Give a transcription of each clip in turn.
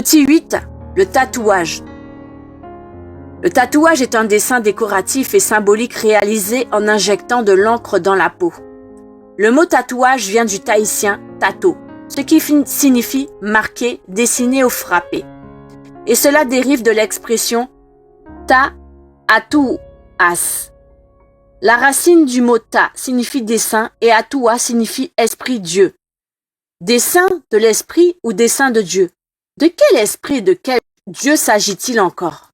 Petit 8, le tatouage. Le tatouage est un dessin décoratif et symbolique réalisé en injectant de l'encre dans la peau. Le mot tatouage vient du tahitien tato, ce qui signifie marquer, dessiner ou frapper. Et cela dérive de l'expression ta atuas. La racine du mot ta signifie dessin et atua signifie esprit Dieu. Dessin de l'esprit ou dessin de Dieu. De quel esprit, de quel Dieu s'agit-il encore?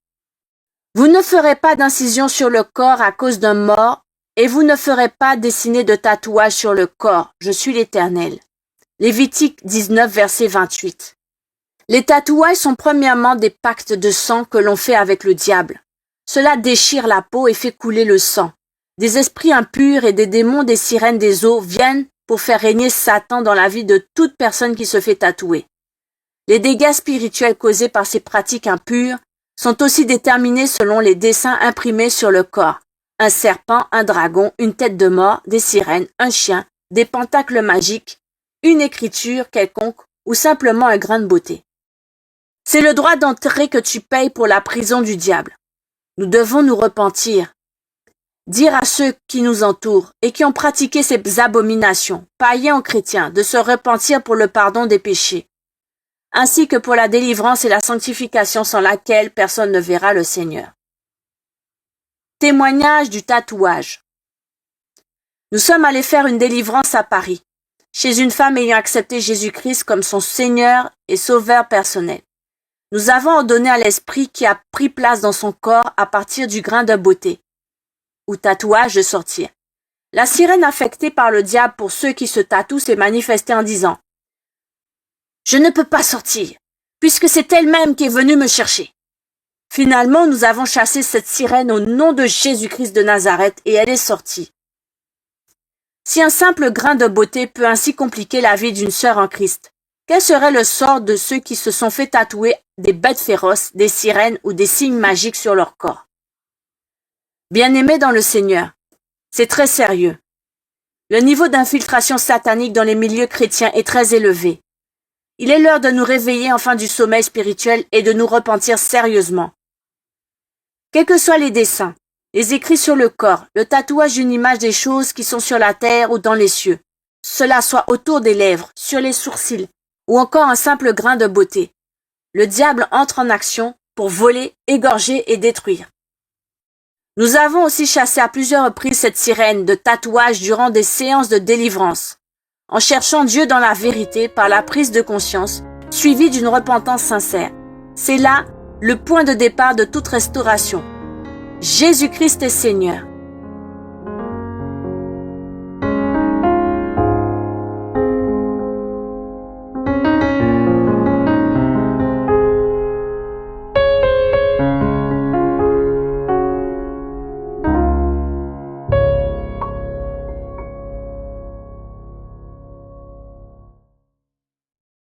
Vous ne ferez pas d'incision sur le corps à cause d'un mort, et vous ne ferez pas dessiner de tatouage sur le corps. Je suis l'Éternel. Lévitique 19, verset 28. Les tatouages sont premièrement des pactes de sang que l'on fait avec le diable. Cela déchire la peau et fait couler le sang. Des esprits impurs et des démons des sirènes des eaux viennent pour faire régner Satan dans la vie de toute personne qui se fait tatouer. Les dégâts spirituels causés par ces pratiques impures sont aussi déterminés selon les dessins imprimés sur le corps. Un serpent, un dragon, une tête de mort, des sirènes, un chien, des pentacles magiques, une écriture quelconque ou simplement un grain de beauté. C'est le droit d'entrée que tu payes pour la prison du diable. Nous devons nous repentir. Dire à ceux qui nous entourent et qui ont pratiqué ces abominations, païens ou chrétiens, de se repentir pour le pardon des péchés, ainsi que pour la délivrance et la sanctification sans laquelle personne ne verra le Seigneur. Témoignage du tatouage. Nous sommes allés faire une délivrance à Paris, chez une femme ayant accepté Jésus-Christ comme son Seigneur et Sauveur personnel. Nous avons ordonné à l'esprit qui a pris place dans son corps à partir du grain de beauté, ou tatouage, de sortir. La sirène affectée par le diable pour ceux qui se tatouent s'est manifestée en disant « Je ne peux pas sortir, puisque c'est elle-même qui est venue me chercher. » Finalement, nous avons chassé cette sirène au nom de Jésus-Christ de Nazareth et elle est sortie. Si un simple grain de beauté peut ainsi compliquer la vie d'une sœur en Christ, quel serait le sort de ceux qui se sont fait tatouer des bêtes féroces, des sirènes ou des signes magiques sur leur corps? Bien-aimés dans le Seigneur, c'est très sérieux. Le niveau d'infiltration satanique dans les milieux chrétiens est très élevé. Il est l'heure de nous réveiller enfin du sommeil spirituel et de nous repentir sérieusement. Quels que soient les dessins, les écrits sur le corps, le tatouage d'une image des choses qui sont sur la terre ou dans les cieux, cela soit autour des lèvres, sur les sourcils, ou encore un simple grain de beauté, le diable entre en action pour voler, égorger et détruire. Nous avons aussi chassé à plusieurs reprises cette sirène de tatouage durant des séances de délivrance, en cherchant Dieu dans la vérité par la prise de conscience, suivie d'une repentance sincère. C'est là le point de départ de toute restauration. Jésus-Christ est Seigneur.